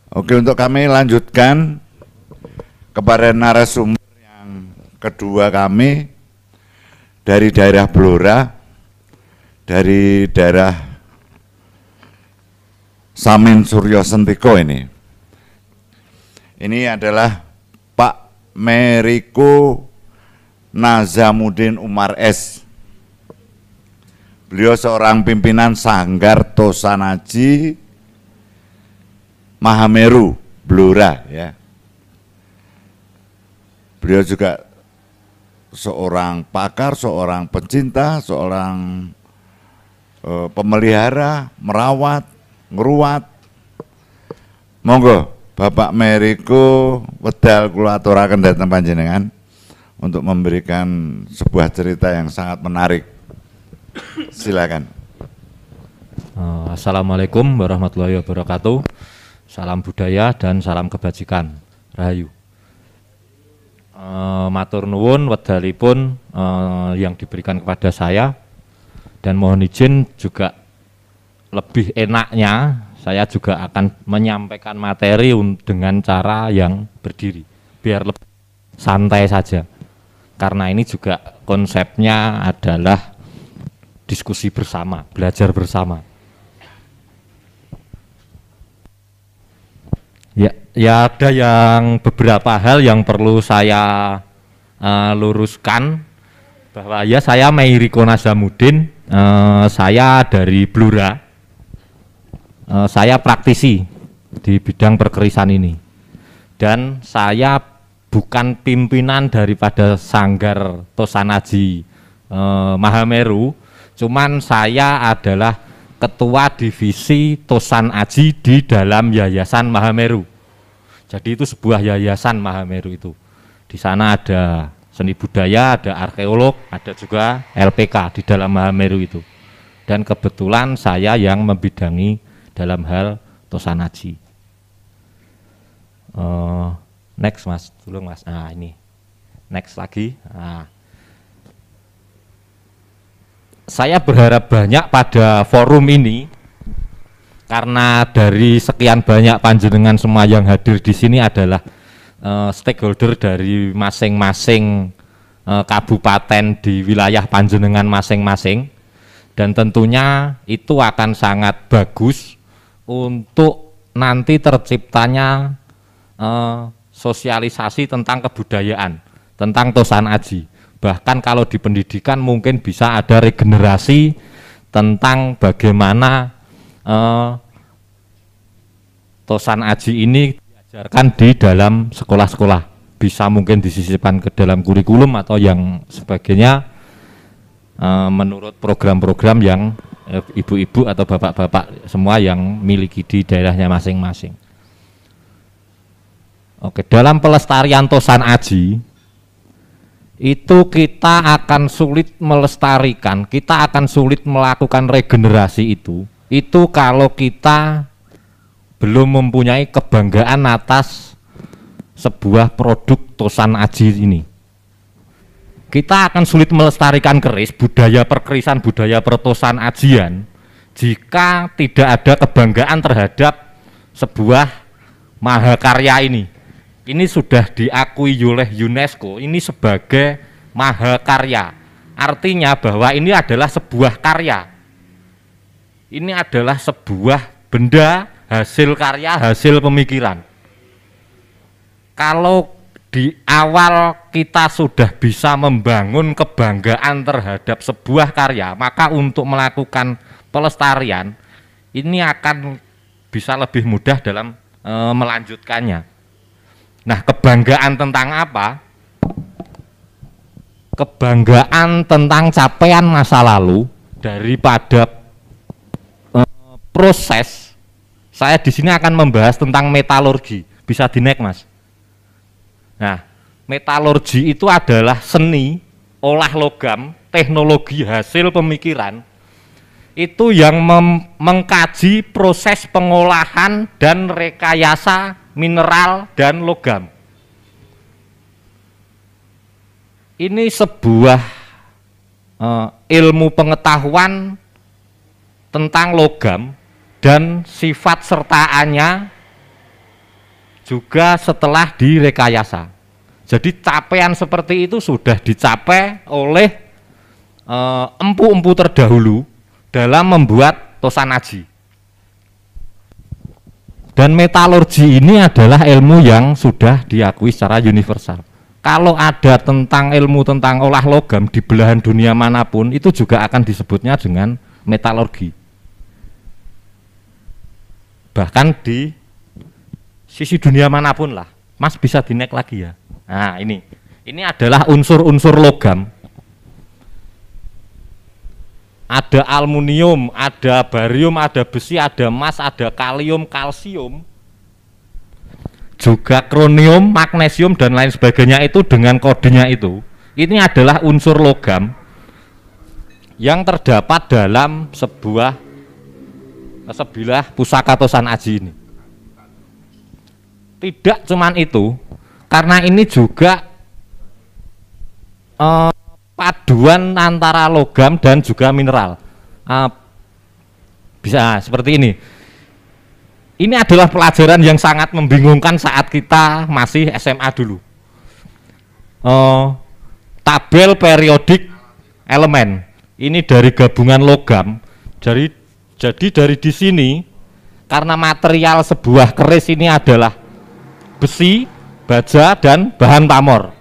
Oke, untuk kami lanjutkan kepada narasumber yang kedua kami dari daerah Blora, dari daerah Samin Suryo Sentiko ini. Ini adalah Pak Meriko Nazamuddin Umar S. Beliau seorang pimpinan Sanggar Tosanaji Mahameru Blora ya. Beliau juga seorang pakar, seorang pecinta, seorang pemelihara, merawat, ngeruat. Monggo Bapak Meriko wedal kula aturaken dhateng panjenengan untuk memberikan sebuah cerita yang sangat menarik. Silakan. Assalamualaikum warahmatullahi wabarakatuh. Salam budaya dan salam kebajikan. Rahayu. Matur nuwun wedalipun yang diberikan kepada saya, dan mohon izin juga lebih enaknya saya juga akan menyampaikan materi dengan cara yang berdiri biar lebih santai saja, karena ini juga konsepnya adalah diskusi bersama, belajar bersama. Ya ada yang beberapa hal yang perlu saya luruskan, bahwa ya saya Meriko Nazamuddin, saya dari Blora, saya praktisi di bidang perkerisan ini, dan saya bukan pimpinan daripada Sanggar Tosanaji Mahameru, cuman saya adalah ketua divisi Tosan Aji di dalam Yayasan Mahameru. Jadi itu sebuah yayasan Mahameru itu. Di sana ada seni budaya, ada arkeolog, ada juga LPK di dalam Mahameru itu. Dan kebetulan saya yang membidangi dalam hal Tosan Aji. Next Mas, tolong Mas. Nah ini, next lagi. Nah, saya berharap banyak pada forum ini, karena dari sekian banyak panjenengan semua yang hadir di sini adalah stakeholder dari masing-masing kabupaten di wilayah panjenengan masing-masing, dan tentunya itu akan sangat bagus untuk nanti terciptanya sosialisasi tentang kebudayaan, tentang Tosan Aji. Bahkan kalau di pendidikan mungkin bisa ada regenerasi tentang bagaimana Tosan Aji ini diajarkan di dalam sekolah-sekolah. Bisa mungkin disisipkan ke dalam kurikulum atau yang sebagainya, menurut program-program yang ibu-ibu atau bapak-bapak semua yang miliki di daerahnya masing-masing. Oke, dalam pelestarian Tosan Aji itu kita akan sulit melestarikan, kita akan sulit melakukan regenerasi itu kalau kita belum mempunyai kebanggaan atas sebuah produk Tosan Aji ini. Kita akan sulit melestarikan keris, budaya perkerisan, budaya pertosan ajian, jika tidak ada kebanggaan terhadap sebuah mahakarya ini. Ini sudah diakui oleh UNESCO ini sebagai mahakarya. Artinya bahwa ini adalah sebuah karya. Ini adalah sebuah benda, hasil karya, hasil pemikiran. Kalau di awal kita sudah bisa membangun kebanggaan terhadap sebuah karya, maka untuk melakukan pelestarian ini akan bisa lebih mudah dalam melanjutkannya. Nah, kebanggaan tentang apa? Kebanggaan tentang capaian masa lalu daripada proses. Saya di sini akan membahas tentang metalurgi. Bisa di-next, Mas. Nah, metalurgi itu adalah seni olah logam, teknologi hasil pemikiran. Itu yang mengkaji proses pengolahan dan rekayasa mineral dan logam. Ini sebuah ilmu pengetahuan tentang logam dan sifat sertaannya juga setelah direkayasa. Jadi capaian seperti itu sudah dicapai oleh empu-empu terdahulu dalam membuat tosan aji. Dan metalurgi ini adalah ilmu yang sudah diakui secara universal. Kalau ada tentang ilmu tentang olah logam di belahan dunia manapun, itu juga akan disebutnya dengan metalurgi. Bahkan di sisi dunia manapun lah. Mas bisa di-next lagi ya. Nah ini adalah unsur-unsur logam. Ada aluminium, ada barium, ada besi, ada emas, ada kalium, kalsium, juga kronium, magnesium dan lain sebagainya itu dengan kodenya itu. Ini adalah unsur logam yang terdapat dalam sebilah pusaka tosan aji ini. Tidak cuman itu, karena ini juga paduan antara logam dan juga mineral. Bisa seperti ini. Ini adalah pelajaran yang sangat membingungkan saat kita masih SMA dulu. Tabel periodik elemen ini dari gabungan logam. Jadi dari di sini, karena material sebuah keris ini adalah besi, baja, dan bahan pamor.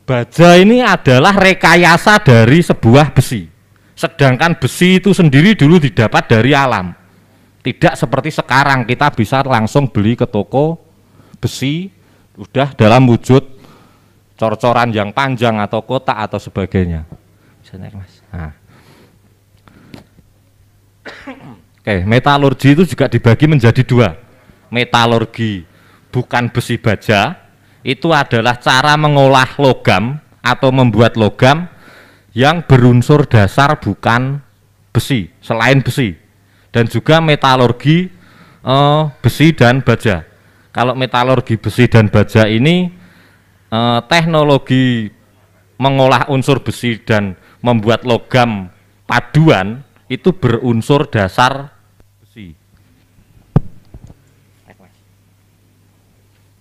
Baja ini adalah rekayasa dari sebuah besi. Sedangkan besi itu sendiri dulu didapat dari alam. Tidak seperti sekarang kita bisa langsung beli ke toko besi udah dalam wujud cor-coran yang panjang atau kotak atau sebagainya. Bisa naik, Mas. Nah. Oke, metalurgi itu juga dibagi menjadi dua. Metalurgi bukan besi baja, itu adalah cara mengolah logam atau membuat logam yang berunsur dasar bukan besi, selain besi. Dan juga metalurgi besi dan baja. Kalau metalurgi besi dan baja ini teknologi mengolah unsur besi dan membuat logam paduan itu berunsur dasar besi.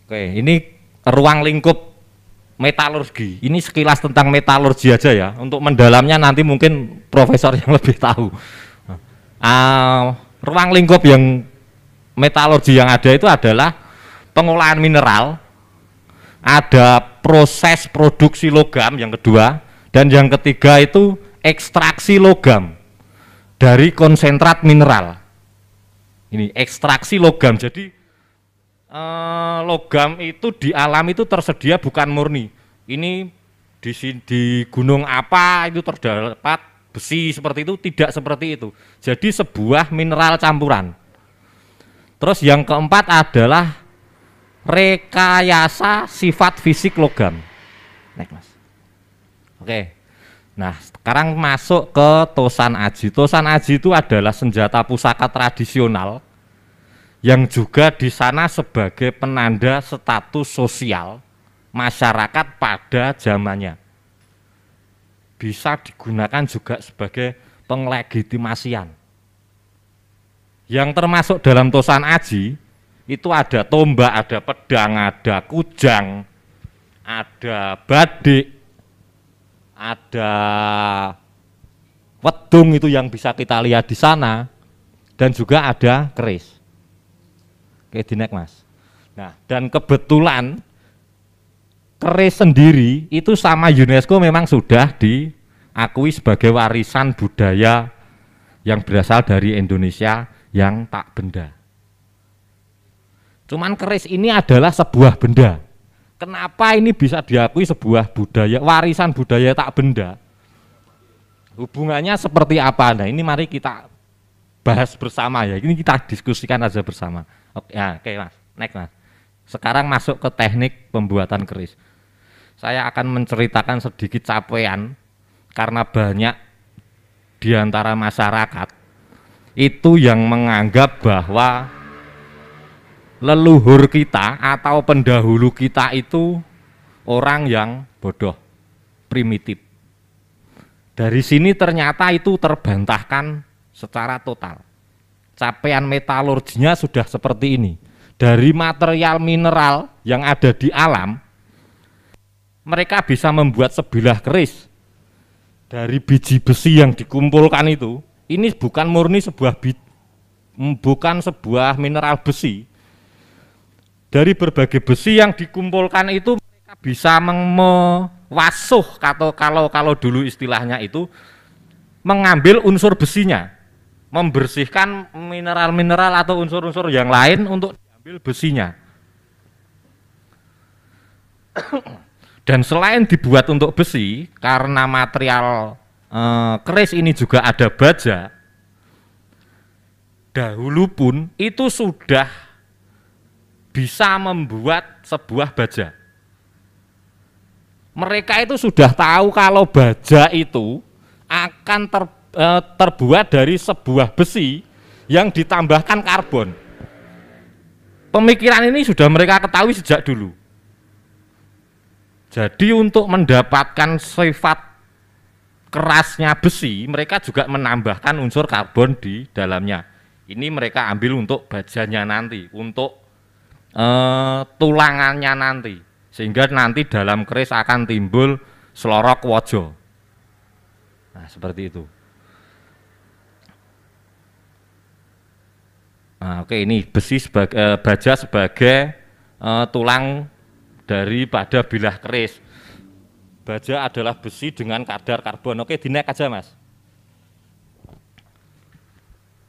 Oke, ini ruang lingkup metalurgi. Ini sekilas tentang metalurgi aja ya. Untuk mendalamnya nanti mungkin profesor yang lebih tahu. Ruang lingkup yang metalurgi yang ada itu adalah pengolahan mineral, ada proses produksi logam yang kedua, dan yang ketiga itu ekstraksi logam dari konsentrat mineral. Ini ekstraksi logam. Jadi logam itu di alam itu tersedia bukan murni. Ini di gunung apa itu terdapat besi seperti itu, tidak seperti itu. Jadi sebuah mineral campuran. Terus yang keempat adalah rekayasa sifat fisik logam. Naik, Mas. Oke. Nah, sekarang masuk ke tosan aji. Tosan aji itu adalah senjata pusaka tradisional yang juga di sana sebagai penanda status sosial masyarakat pada zamannya. Bisa digunakan juga sebagai penglegitimasian. Yang termasuk dalam tosan aji itu ada tombak, ada pedang, ada kujang, ada badik, ada wedung itu yang bisa kita lihat di sana, dan juga ada keris. Oke, dinek, Mas. Nah, dan kebetulan keris sendiri itu sama UNESCO memang sudah diakui sebagai warisan budaya yang berasal dari Indonesia yang tak benda. Cuman keris ini adalah sebuah benda. Kenapa ini bisa diakui sebuah budaya, warisan budaya tak benda? Hubungannya seperti apa? Nah, ini mari kita bahas bersama ya. Ini kita diskusikan aja bersama. Oke, ya, oke, Mas. Next, Mas. Sekarang masuk ke teknik pembuatan keris. Saya akan menceritakan sedikit capaian karena banyak di antara masyarakat itu yang menganggap bahwa leluhur kita atau pendahulu kita itu orang yang bodoh, primitif. Dari sini ternyata itu terbantahkan secara total. Capaian metalurginya sudah seperti ini. dari material mineral yang ada di alam, mereka bisa membuat sebilah keris dari biji besi yang dikumpulkan itu. Ini bukan murni bukan sebuah mineral besi. Dari berbagai besi yang dikumpulkan itu mereka bisa mewasuh, atau kalau dulu istilahnya itu mengambil unsur besinya, membersihkan mineral-mineral atau unsur-unsur yang lain untuk diambil besinya. Dan selain dibuat untuk besi, karena material keris ini juga ada baja, dahulu pun itu sudah bisa membuat sebuah baja. Mereka itu sudah tahu kalau baja itu akan terbuat dari sebuah besi yang ditambahkan karbon. Pemikiran ini sudah mereka ketahui sejak dulu. Jadi untuk mendapatkan sifat kerasnya besi, mereka juga menambahkan unsur karbon di dalamnya. Ini mereka ambil untuk bajanya nanti, untuk tulangannya nanti, sehingga nanti dalam keris akan timbul selorok wojo. Nah, seperti itu. Nah, oke, ini besi sebagai baja sebagai tulang daripada bilah keris. Baja adalah besi dengan kadar karbon. Oke, dinaik aja, Mas.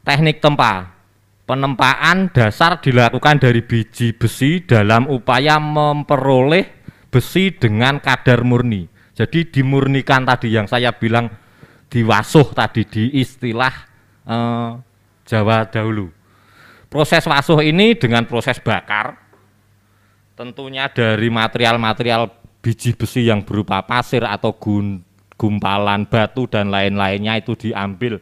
Teknik tempa. Penempaan dasar dilakukan dari biji besi dalam upaya memperoleh besi dengan kadar murni. Jadi dimurnikan tadi yang saya bilang diwasuh tadi di istilah Jawa dahulu. Proses wasuh ini dengan proses bakar, tentunya dari material-material biji besi yang berupa pasir atau gumpalan batu dan lain-lainnya itu diambil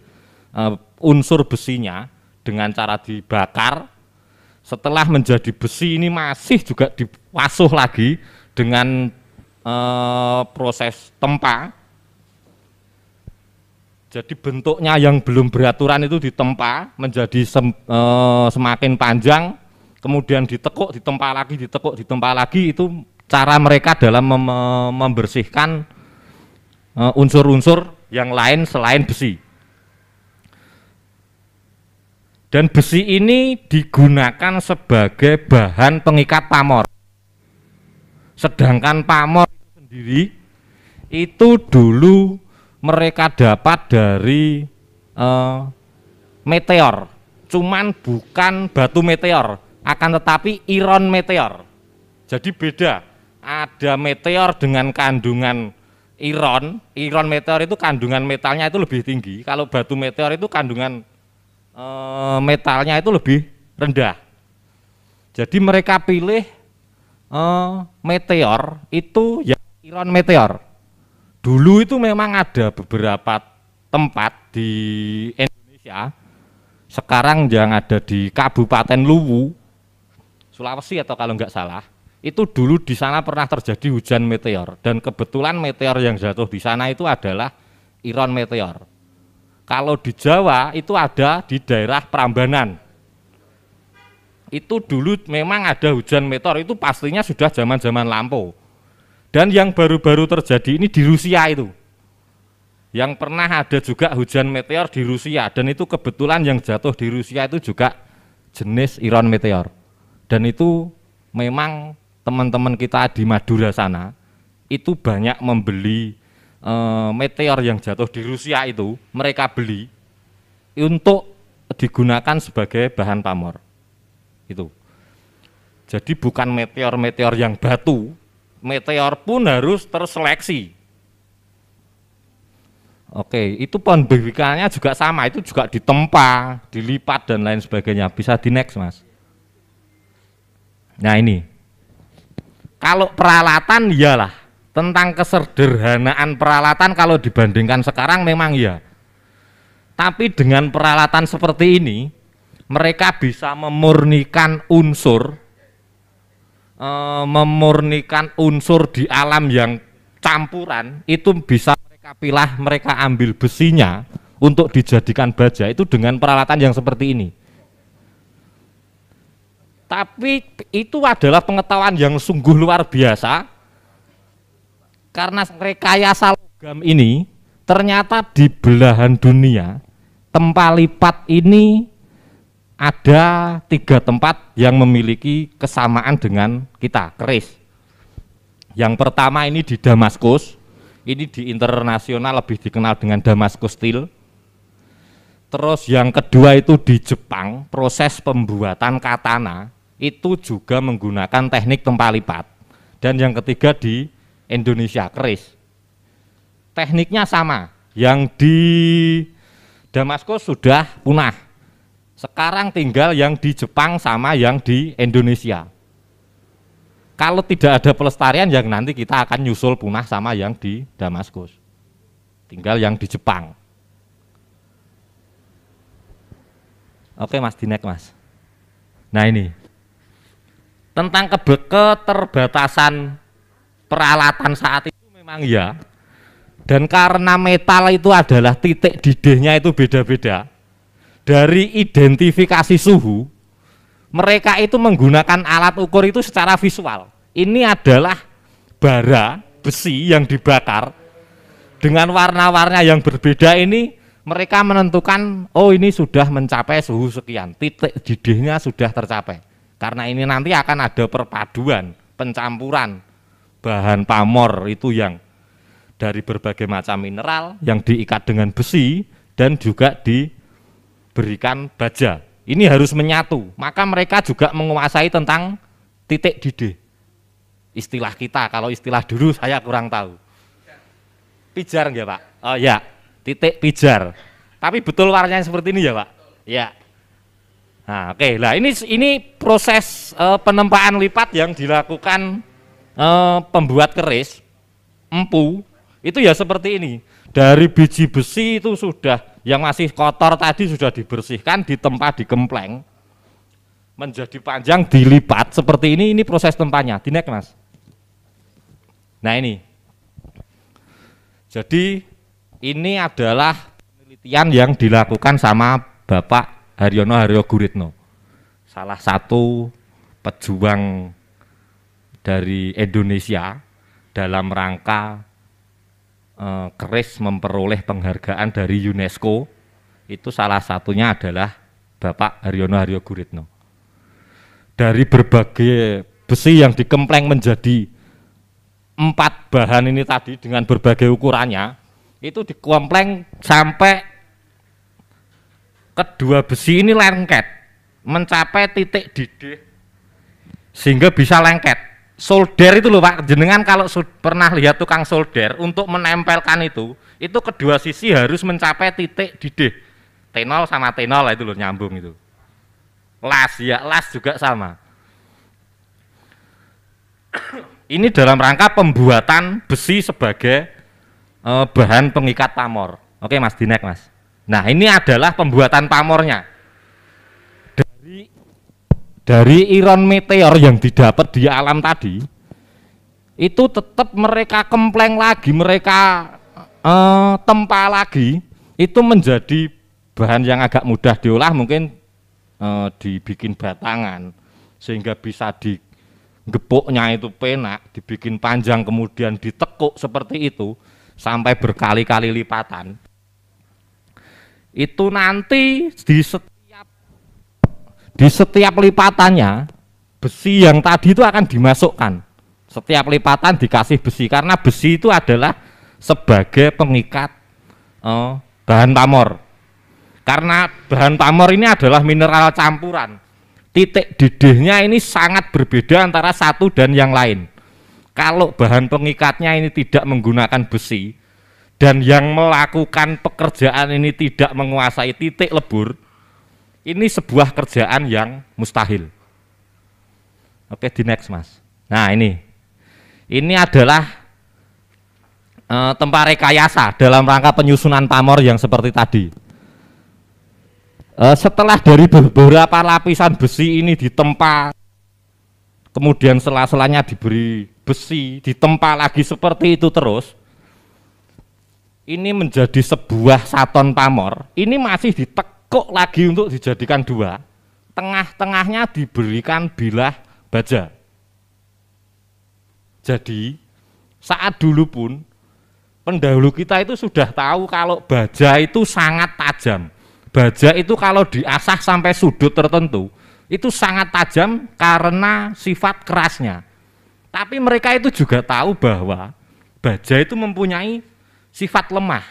unsur besinya dengan cara dibakar. Setelah menjadi besi ini masih juga diwasuh lagi dengan proses tempa. Jadi bentuknya yang belum beraturan itu ditempa menjadi semakin panjang, kemudian ditekuk, ditempa lagi, ditekuk, ditempa lagi. Itu cara mereka dalam membersihkan unsur-unsur yang lain selain besi. Dan besi ini digunakan sebagai bahan pengikat pamor. Sedangkan pamor itu sendiri itu dulu mereka dapat dari meteor, cuman bukan batu meteor, akan tetapi iron meteor. Jadi beda, ada meteor dengan kandungan iron meteor itu kandungan metalnya itu lebih tinggi, kalau batu meteor itu kandungan metalnya itu lebih rendah. Jadi mereka pilih meteor itu yang iron meteor. Dulu itu memang ada beberapa tempat di Indonesia, sekarang yang ada di Kabupaten Luwu, Sulawesi atau kalau nggak salah, itu dulu di sana pernah terjadi hujan meteor, dan kebetulan meteor yang jatuh di sana itu adalah iron meteor. Kalau di Jawa itu ada di daerah Prambanan. Itu dulu memang ada hujan meteor, itu pastinya sudah zaman-zaman lampau. Dan yang baru-baru terjadi ini di Rusia itu. Yang pernah ada juga hujan meteor di Rusia, dan itu kebetulan yang jatuh di Rusia itu juga jenis iron meteor. Dan itu memang teman-teman kita di Madura sana itu banyak membeli meteor yang jatuh di Rusia itu, mereka beli untuk digunakan sebagai bahan pamor. Itu. Jadi bukan meteor-meteor yang batu, meteor pun harus terseleksi. Oke, itu pembibitannya juga sama, itu juga ditempa, dilipat dan lain sebagainya. Bisa di next, Mas. Nah ini, kalau peralatan iyalah, tentang kesederhanaan peralatan kalau dibandingkan sekarang memang iya. Tapi dengan peralatan seperti ini, mereka bisa memurnikan unsur di alam yang campuran, itu bisa mereka pilah, mereka ambil besinya untuk dijadikan baja itu dengan peralatan yang seperti ini. Tapi itu adalah pengetahuan yang sungguh luar biasa, karena rekayasa logam ini ternyata di belahan dunia tempat lipat ini ada 3 tempat yang memiliki kesamaan dengan kita, keris. Yang pertama ini di Damaskus, ini di internasional lebih dikenal dengan Damaskus Steel. Terus yang kedua itu di Jepang, proses pembuatan katana itu juga menggunakan teknik tempat lipat. Dan yang ketiga di Indonesia, keris. Tekniknya sama, yang di Damaskus sudah punah. Sekarang tinggal yang di Jepang sama yang di Indonesia. Kalau tidak ada pelestarian, yang nanti kita akan nyusul punah sama yang di Damaskus. Tinggal yang di Jepang. Oke Mas, dinek Mas. Nah ini, tentang keterbatasan peralatan saat itu memang ya. Dan karena metal itu adalah titik didihnya itu beda-beda. Dari identifikasi suhu, mereka itu menggunakan alat ukur itu secara visual. Ini adalah bara besi yang dibakar dengan warna-warna yang berbeda. Ini mereka menentukan, oh ini sudah mencapai suhu sekian, titik didihnya sudah tercapai. Karena ini nanti akan ada perpaduan, pencampuran bahan pamor itu yang dari berbagai macam mineral yang diikat dengan besi dan juga diberikan baja. Ini harus menyatu, maka mereka juga menguasai tentang titik didih. Istilah kita, kalau istilah dulu saya kurang tahu. Pijar enggak Pak? Oh ya, titik pijar. Tapi betul warnanya seperti ini ya Pak? Ya. Nah, oke. Nah, ini proses penempaan lipat yang dilakukan pembuat keris empu itu ya seperti ini. Dari biji besi itu sudah yang masih kotor tadi sudah dibersihkan, ditempa, digempleng menjadi panjang, dilipat seperti ini proses tempanya. Dinek Mas. Nah ini. Jadi ini adalah penelitian yang dilakukan sama Bapak Haryono Haryoguritno, salah satu pejuang dari Indonesia dalam rangka keris memperoleh penghargaan dari UNESCO. Itu salah satunya adalah Bapak Haryono Haryoguritno. Dari berbagai besi yang dikempleng menjadi 4 bahan ini tadi dengan berbagai ukurannya, itu dikempleng sampai kedua besi ini lengket mencapai titik didih sehingga bisa lengket. Solder itu loh Pak, jenengan kalau pernah lihat tukang solder untuk menempelkan itu kedua sisi harus mencapai titik didih. T0 sama T0 itu loh, nyambung itu. Las ya, las juga sama. Ini dalam rangka pembuatan besi sebagai bahan pengikat pamor. Oke Mas, dinek Mas. Nah ini adalah pembuatan pamornya. Dari iron meteor yang didapat di alam tadi, itu tetap mereka kempleng lagi, mereka tempa lagi, itu menjadi bahan yang agak mudah diolah, mungkin dibikin batangan, sehingga bisa digepuknya itu penak, dibikin panjang kemudian ditekuk seperti itu, sampai berkali-kali lipatan. Itu nanti di setiap lipatannya besi yang tadi itu akan dimasukkan. Setiap lipatan dikasih besi karena besi itu adalah sebagai pengikat bahan pamor. Karena bahan pamor ini adalah mineral campuran. Titik didihnya ini sangat berbeda antara satu dan yang lain. Kalau bahan pengikatnya ini tidak menggunakan besi dan yang melakukan pekerjaan ini tidak menguasai titik lebur, ini sebuah kerjaan yang mustahil. Oke, di next Mas. Nah ini adalah tempat rekayasa dalam rangka penyusunan pamor yang seperti tadi. Setelah dari beberapa lapisan besi ini ditempa, kemudian sela-selanya diberi besi, ditempa lagi seperti itu terus, ini menjadi sebuah saton pamor. Ini masih ditekuk lagi untuk dijadikan 2, tengah-tengahnya diberikan bilah baja. Jadi saat dulu pun pendahulu kita itu sudah tahu kalau baja itu sangat tajam. Baja itu kalau diasah sampai sudut tertentu itu sangat tajam karena sifat kerasnya. Tapi mereka itu juga tahu bahwa baja itu mempunyai sifat lemah.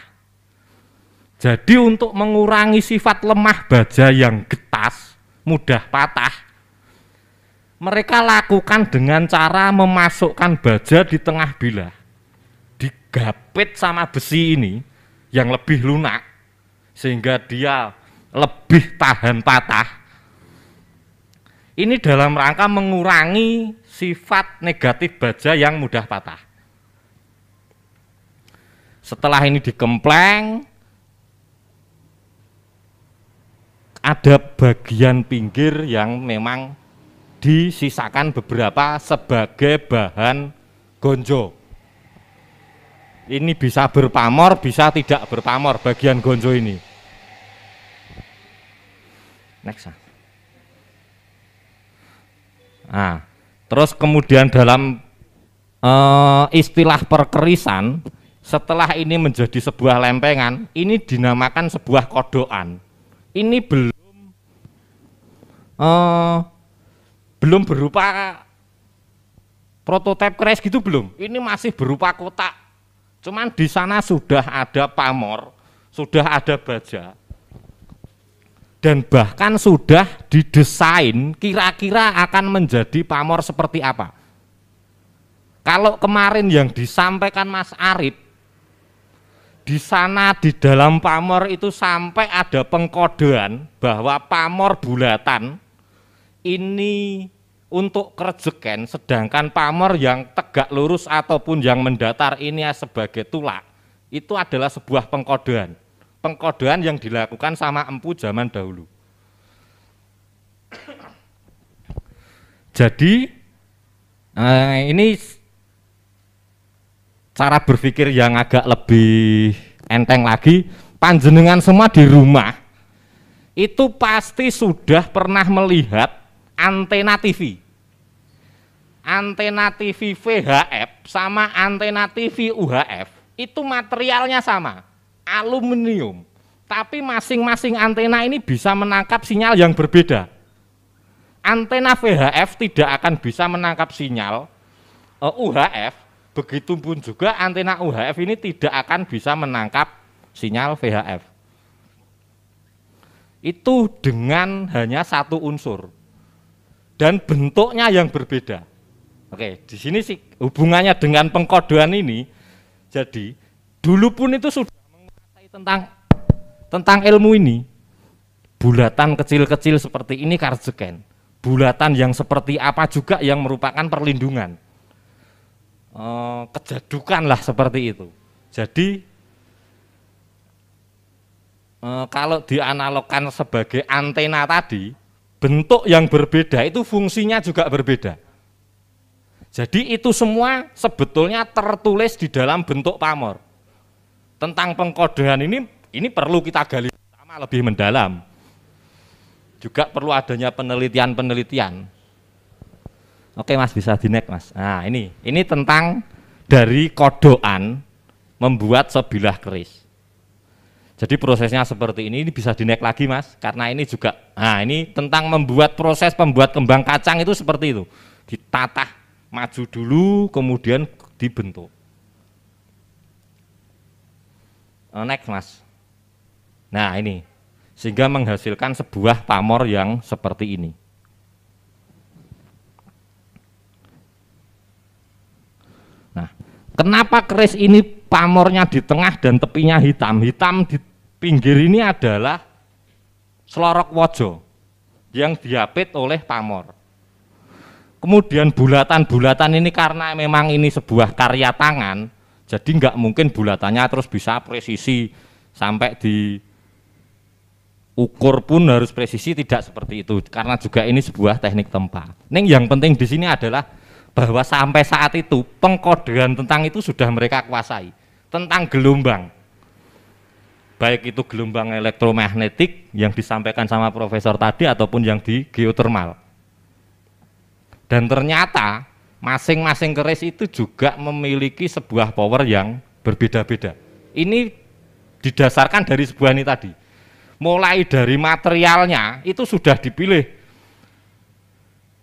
Jadi untuk mengurangi sifat lemah baja yang getas, mudah patah, mereka lakukan dengan cara memasukkan baja di tengah bilah. Digapit sama besi ini yang lebih lunak, sehingga dia lebih tahan patah. Ini dalam rangka mengurangi sifat negatif baja yang mudah patah. Setelah ini dikempleng, ada bagian pinggir yang memang disisakan beberapa sebagai bahan gonjo. Ini bisa berpamor, bisa tidak berpamor bagian gonjo ini. Next. Nah, terus kemudian dalam istilah perkerisan, setelah ini menjadi sebuah lempengan, ini dinamakan sebuah kodokan. Ini belum berupa prototipe keris gitu, belum. Ini masih berupa kotak. Cuman di sana sudah ada pamor, sudah ada baja, dan bahkan sudah didesain kira-kira akan menjadi pamor seperti apa. Kalau kemarin yang disampaikan Mas Arif, di sana di dalam pamor itu sampai ada pengkodean bahwa pamor bulatan ini untuk kerjeken, sedangkan pamor yang tegak lurus ataupun yang mendatar ini sebagai tulak, itu adalah sebuah pengkodean. Pengkodean yang dilakukan sama empu zaman dahulu. Jadi ini cara berpikir yang agak lebih enteng lagi. Panjenengan semua di rumah itu pasti sudah pernah melihat antena TV. Antena TV VHF sama antena TV UHF itu materialnya sama, aluminium. Tapi masing-masing antena ini bisa menangkap sinyal yang berbeda. Antena VHF tidak akan bisa menangkap sinyal UHF. Begitupun juga antena UHF ini tidak akan bisa menangkap sinyal VHF. Itu dengan hanya satu unsur dan bentuknya yang berbeda. Oke, di sini sih hubungannya dengan pengkodean ini. Jadi dulu pun itu sudah menguasai tentang ilmu ini. Bulatan kecil-kecil seperti ini karjeken. Bulatan yang seperti apa juga yang merupakan perlindungan. Kejadukan lah seperti itu. Jadi kalau dianalogkan sebagai antena tadi, bentuk yang berbeda itu fungsinya juga berbeda. Jadi itu semua sebetulnya tertulis di dalam bentuk pamor. Tentang pengkodean ini perlu kita gali bersama lebih mendalam. Juga perlu adanya penelitian-penelitian. Oke Mas, bisa di next Mas. Nah ini tentang dari kodokan membuat sebilah keris. Jadi prosesnya seperti ini bisa di next lagi Mas, karena ini juga, nah ini tentang membuat proses pembuat kembang kacang itu seperti itu. Ditatah maju dulu, kemudian dibentuk. Next Mas. Nah ini, sehingga menghasilkan sebuah pamor yang seperti ini. Nah, kenapa keris ini pamornya di tengah dan tepinya hitam? Hitam di pinggir ini adalah selorok wojo yang diapit oleh pamor. Kemudian bulatan-bulatan ini karena memang ini sebuah karya tangan, jadi nggak mungkin bulatannya terus bisa presisi sampai diukur pun harus presisi, tidak seperti itu. Karena juga ini sebuah teknik tempa. Ning yang penting di sini adalah bahwa sampai saat itu pengkodean tentang itu sudah mereka kuasai, tentang gelombang. baik itu gelombang elektromagnetik yang disampaikan sama profesor tadi ataupun yang di geotermal. Dan ternyata masing-masing keris itu juga memiliki sebuah power yang berbeda-beda. Ini didasarkan dari sebuah ini tadi. Mulai dari materialnya itu sudah dipilih.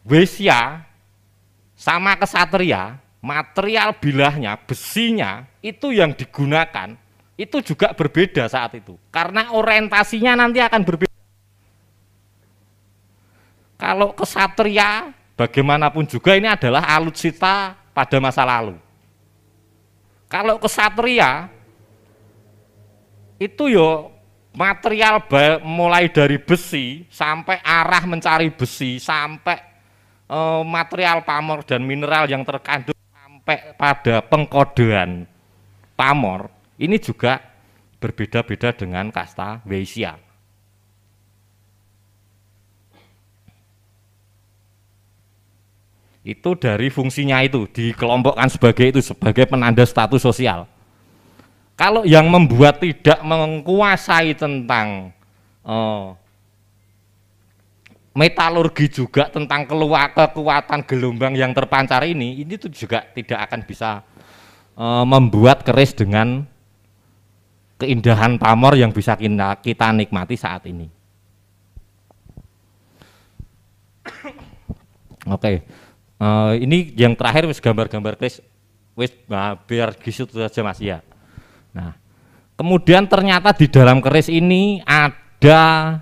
Wesya sama kesatria, material bilahnya, besinya itu yang digunakan itu juga berbeda saat itu. Karena orientasinya nanti akan berbeda. Kalau kesatria bagaimanapun juga ini adalah alutsista pada masa lalu. Kalau kesatria itu yo material mulai dari besi sampai arah mencari besi sampai material pamor dan mineral yang terkandung sampai pada pengkodean pamor ini juga berbeda-beda dengan kasta Waisya. Itu dari fungsinya itu dikelompokkan sebagai penanda status sosial. Kalau yang membuat tidak menguasai tentang metalurgi juga tentang kekuatan gelombang yang terpancar ini itu juga tidak akan bisa membuat keris dengan keindahan pamor yang bisa kita nikmati saat ini. Oke. Ini yang terakhir wis gambar-gambar keris wis biar gitu saja Mas ya. Nah, kemudian ternyata di dalam keris ini ada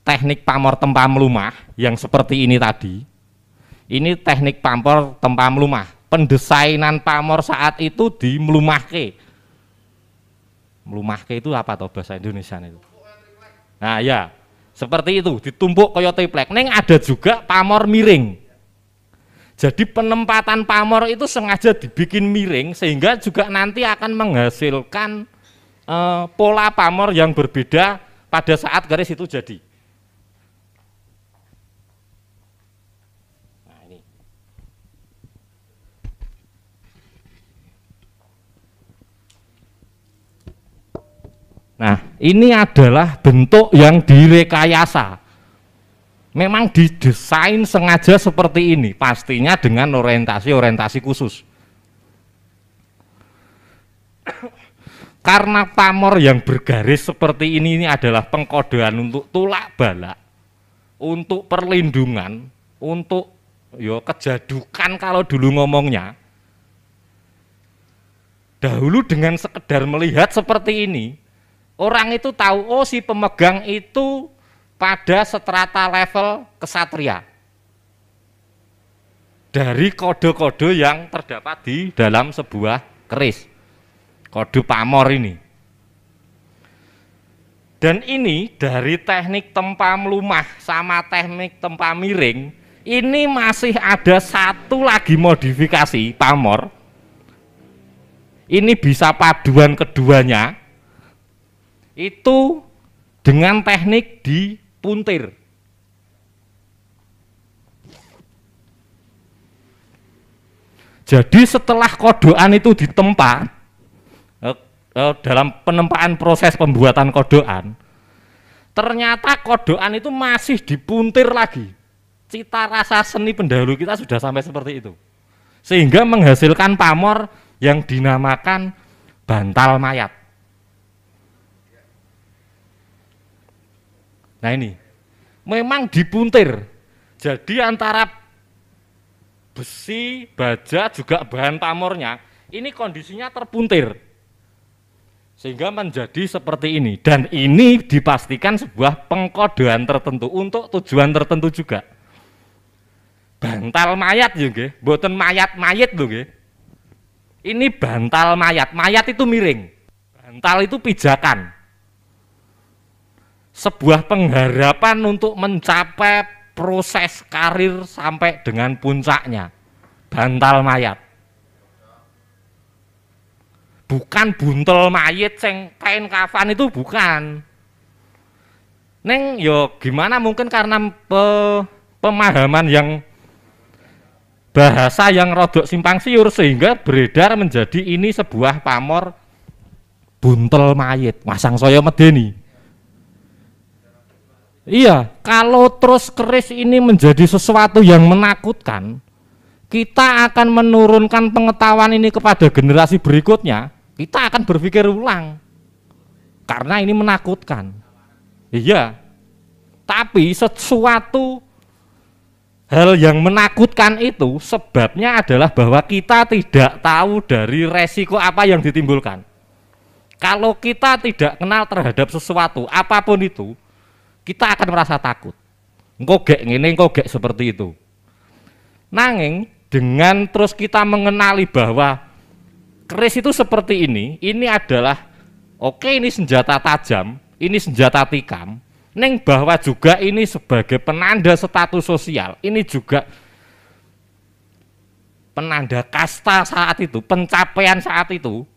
teknik pamor tempa melumah yang seperti ini tadi. Ini teknik pamor tempa melumah. Pendesainan pamor saat itu di melumahke. Melumahke itu apa toh bahasa Indonesia itu? Nah ya, seperti itu ditumpuk kaya triplek. Neng ada juga pamor miring. Jadi penempatan pamor itu sengaja dibikin miring sehingga juga nanti akan menghasilkan pola pamor yang berbeda pada saat keris itu jadi. Nah, ini. Nah, ini adalah bentuk yang direkayasa. Memang didesain sengaja seperti ini, pastinya dengan orientasi khusus. Karena pamor yang bergaris seperti ini adalah pengkodean untuk tulak balak, untuk perlindungan, untuk kejadukan kalau dulu ngomongnya. Dahulu dengan sekedar melihat seperti ini, orang itu tahu, oh si pemegang itu pada strata level kesatria dari kode-kode yang terdapat di dalam sebuah keris, kode pamor ini. Dan ini dari teknik tempa melumah sama teknik tempa miring, ini masih ada satu lagi modifikasi pamor. Ini bisa paduan keduanya, itu dengan teknik di puntir. Jadi setelah kodoan itu ditempa dalam penempaan proses pembuatan kodoan, ternyata kodoan itu masih dipuntir lagi. Cita rasa seni pendahulu kita sudah sampai seperti itu, sehingga menghasilkan pamor yang dinamakan bantal mayat. Nah ini, memang dipuntir, jadi antara besi, baja, juga bahan pamornya, ini kondisinya terpuntir. Sehingga menjadi seperti ini, dan ini dipastikan sebuah pengkodean tertentu, untuk tujuan tertentu juga. Bantal mayat juga, boten mayat-mayit loh. Ini bantal mayat, mayat itu miring, bantal itu pijakan. Sebuah pengharapan untuk mencapai proses karir sampai dengan puncaknya. Bantal mayat. Bukan buntel mayit sing kain kafan itu bukan. Neng yo gimana mungkin karena pemahaman yang bahasa yang rodok simpang siur sehingga beredar menjadi ini sebuah pamor buntel mayit, masang saya medeni. Iya, kalau terus keris ini menjadi sesuatu yang menakutkan, kita akan menurunkan pengetahuan ini kepada generasi berikutnya, kita akan berpikir ulang. Karena ini menakutkan. Iya, tapi sesuatu hal yang menakutkan itu sebabnya adalah bahwa kita tidak tahu dari resiko apa yang ditimbulkan. Kalau kita tidak kenal terhadap sesuatu, apapun itu, kita akan merasa takut. Engko gek ngene, engko gek seperti itu. Nanging dengan terus kita mengenali bahwa keris itu seperti ini adalah oke, ini senjata tajam, ini senjata tikam, neng bahwa juga ini sebagai penanda status sosial, ini juga penanda kasta saat itu, pencapaian saat itu.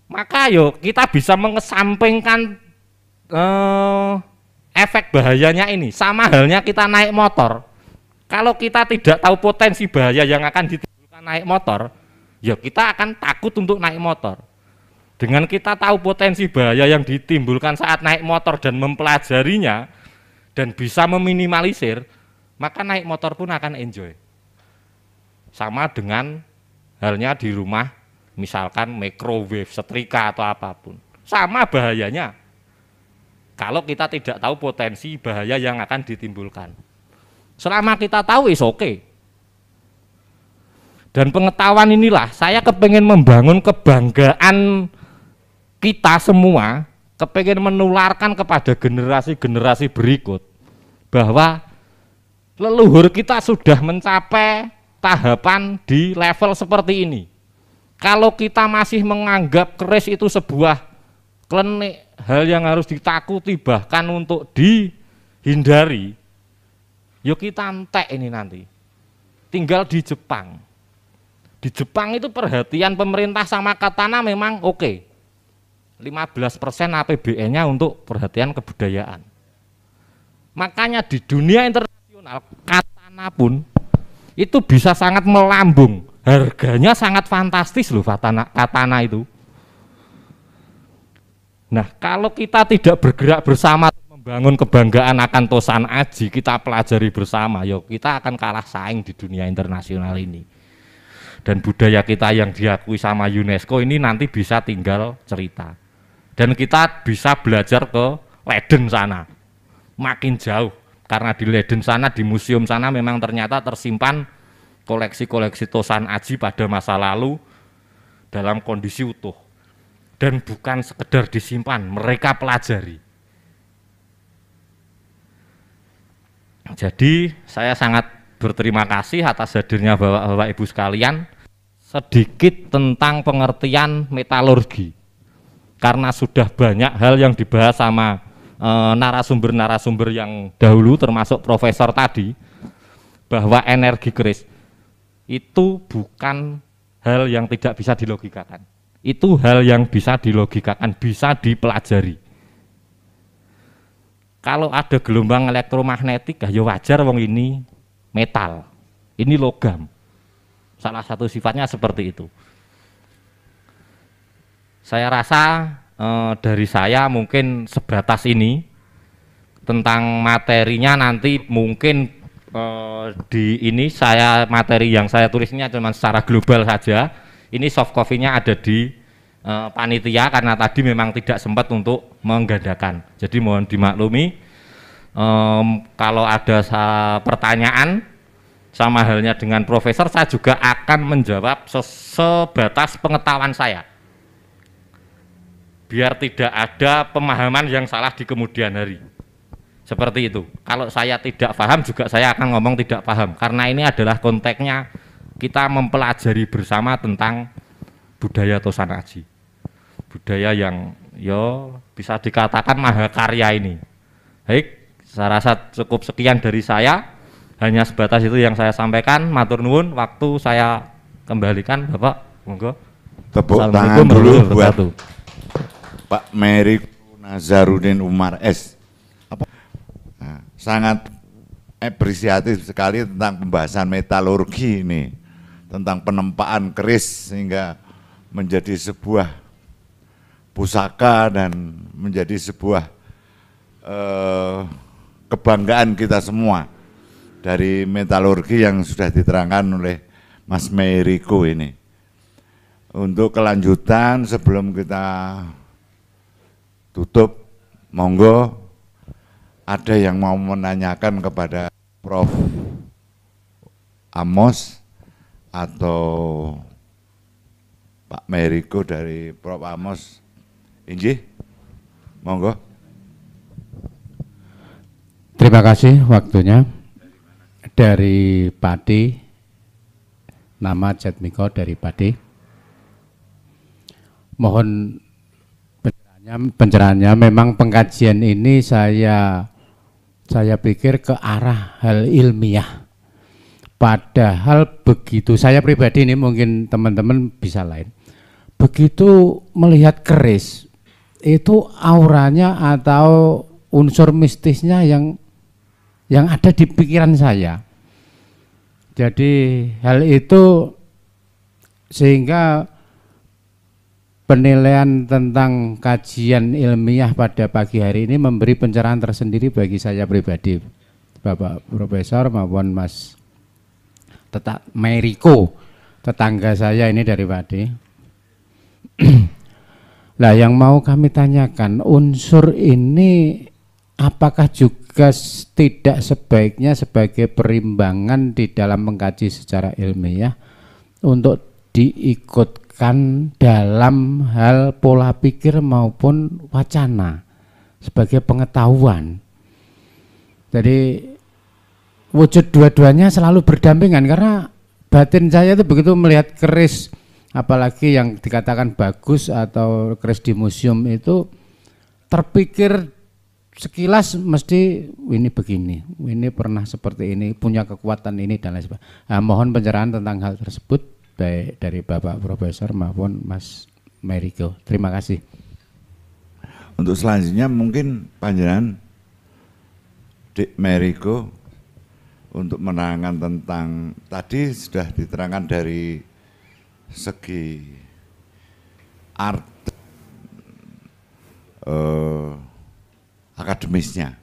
Maka yo kita bisa mengesampingkan efek bahayanya ini. Sama halnya kita naik motor. Kalau kita tidak tahu potensi bahaya yang akan ditimbulkan naik motor, ya kita akan takut untuk naik motor. Dengan kita tahu potensi bahaya yang ditimbulkan saat naik motor dan mempelajarinya dan bisa meminimalisir, maka naik motor pun akan enjoy. Sama dengan halnya di rumah, misalkan microwave, setrika atau apapun. Sama bahayanya. Kalau kita tidak tahu potensi bahaya yang akan ditimbulkan. Selama kita tahu is oke. Dan pengetahuan inilah saya kepengen membangun kebanggaan kita semua, kepengen menularkan kepada generasi-generasi berikut bahwa leluhur kita sudah mencapai tahapan di level seperti ini. Kalau kita masih menganggap keris itu sebuah klenik, hal yang harus ditakuti bahkan untuk dihindari, yuk kita entek ini nanti. Tinggal di Jepang. Di Jepang itu perhatian pemerintah sama katana memang oke. 15% APBN-nya untuk perhatian kebudayaan. Makanya di dunia internasional katana pun itu bisa sangat melambung. Harganya sangat fantastis loh katana itu. Nah, kalau kita tidak bergerak bersama membangun kebanggaan akan Tosan Aji, kita pelajari bersama, yuk kita akan kalah saing di dunia internasional ini. Dan budaya kita yang diakui sama UNESCO ini nanti bisa tinggal cerita. Dan kita bisa belajar ke Leiden sana, makin jauh. Karena di Leiden sana, di museum sana memang ternyata tersimpan koleksi-koleksi Tosan Aji pada masa lalu dalam kondisi utuh. Dan bukan sekedar disimpan, mereka pelajari. Jadi saya sangat berterima kasih atas hadirnya Bapak Ibu sekalian. Sedikit tentang pengertian metalurgi. Karena sudah banyak hal yang dibahas sama narasumber-narasumber yang dahulu termasuk profesor tadi, bahwa energi keris itu bukan hal yang tidak bisa dilogikakan. Itu hal yang bisa dilogikakan, bisa dipelajari. Kalau ada gelombang elektromagnetik, ya wajar wong ini metal, ini logam. Salah satu sifatnya seperti itu. Saya rasa dari saya mungkin sebatas ini. Tentang materinya nanti mungkin di ini materi yang saya tulisnya cuma secara global saja. Ini soft copy-nya ada di panitia karena tadi memang tidak sempat untuk menggandakan. Jadi mohon dimaklumi kalau ada pertanyaan sama halnya dengan profesor, saya juga akan menjawab sebatas pengetahuan saya. Biar tidak ada pemahaman yang salah di kemudian hari. Seperti itu. Kalau saya tidak paham juga saya akan ngomong tidak paham. Karena ini adalah konteksnya kita mempelajari bersama tentang budaya Tosan Aji. Budaya yang bisa dikatakan mahakarya ini. Baik, saya rasa cukup sekian dari saya. Hanya sebatas itu yang saya sampaikan. Matur nuwun, waktu saya kembalikan Bapak. Monggo. Tepuk tangan dulu buat Pak Mary Nazarudin Umar S. Sangat apresiatif sekali tentang pembahasan metalurgi ini, tentang penempaan keris sehingga menjadi sebuah pusaka dan menjadi sebuah kebanggaan kita semua dari metalurgi yang sudah diterangkan oleh Mas Meiriko ini. Untuk kelanjutan sebelum kita tutup, monggo ada yang mau menanyakan kepada Prof. Amos atau Pak Meiriko dari Prof. Amos. Inggih, monggo. Terima kasih waktunya. Dari Pati, nama Jatmiko dari Pati. Mohon pencerahannya. Memang pengkajian ini saya pikir ke arah hal ilmiah. Padahal begitu, saya pribadi ini mungkin teman-teman bisa lain. Begitu melihat keris, itu auranya atau unsur mistisnya yang ada di pikiran saya. Jadi hal itu sehingga penilaian tentang kajian ilmiah pada pagi hari ini memberi pencerahan tersendiri bagi saya pribadi, Bapak Profesor maupun Mas Meiriko, tetangga saya ini dari Pati. Nah, yang mau kami tanyakan, unsur ini apakah juga tidak sebaiknya sebagai perimbangan di dalam mengkaji secara ilmiah untuk diikutkan dalam hal pola pikir maupun wacana sebagai pengetahuan. Jadi wujud dua-duanya selalu berdampingan, karena batin saya itu begitu melihat keris, apalagi yang dikatakan bagus atau keris di museum itu, terpikir sekilas mesti ini begini, ini pernah seperti ini, punya kekuatan ini dan lain sebagainya. Nah, mohon pencerahan tentang hal tersebut baik dari Bapak Profesor maupun Mas Meiriko. Terima kasih. Untuk selanjutnya mungkin panjenengan Dik Meiriko untuk menerangkan tentang, tadi sudah diterangkan dari segi art akademisnya,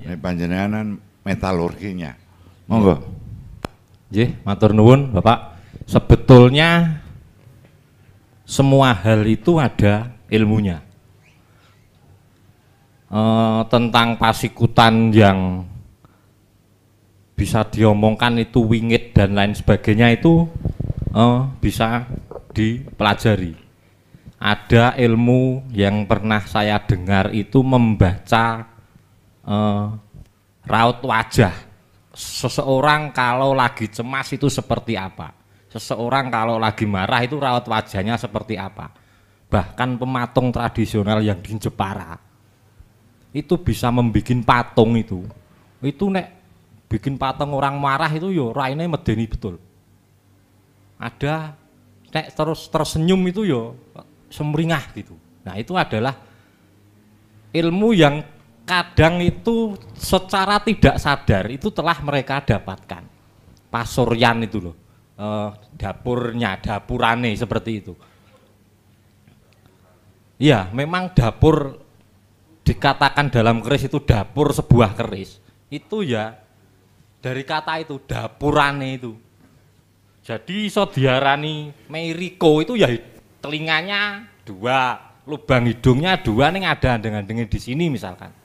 ini panjenengan metalurginya, monggo. Nggih, matur nuwun Bapak. Sebetulnya semua hal itu ada ilmunya. Tentang pasikutan yang bisa diomongkan itu wingit dan lain sebagainya itu bisa dipelajari. Ada ilmu yang pernah saya dengar itu membaca raut wajah seseorang kalau lagi cemas itu seperti apa, seseorang kalau lagi marah itu raut wajahnya seperti apa. Bahkan pematung tradisional yang di Jepara itu bisa membuat patung itu nek bikin patung orang marah itu yo raine medeni betul. Ada nek terus tersenyum itu yo semringah gitu. Nah, itu adalah ilmu yang kadang itu secara tidak sadar itu telah mereka dapatkan. Pasuryan itu loh, dapurane seperti itu. Ya, memang dapur dikatakan dalam keris itu dapur sebuah keris. Itu ya dari kata itu dapurane itu. Jadi iso diarani Meiriko itu ya telinganya dua, lubang hidungnya dua, nih ada dengan di sini misalkan.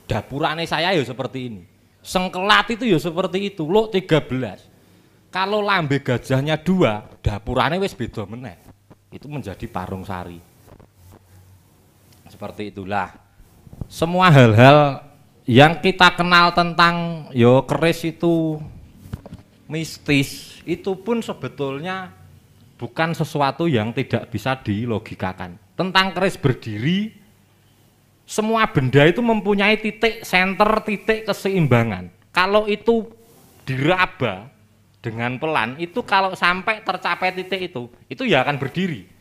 Dapurane saya ya seperti ini. Sengkelat itu ya seperti itu, lo 13. Kalau lambe gajahnya dua, dapurane wis beda meneh. Itu menjadi parung sari. Seperti itulah. Semua hal-hal yang kita kenal tentang yo keris itu mistis, itu pun sebetulnya bukan sesuatu yang tidak bisa dilogikakan. Tentang keris berdiri, semua benda itu mempunyai titik senter, titik keseimbangan. Kalau itu diraba dengan pelan, itu kalau sampai tercapai titik itu ya akan berdiri.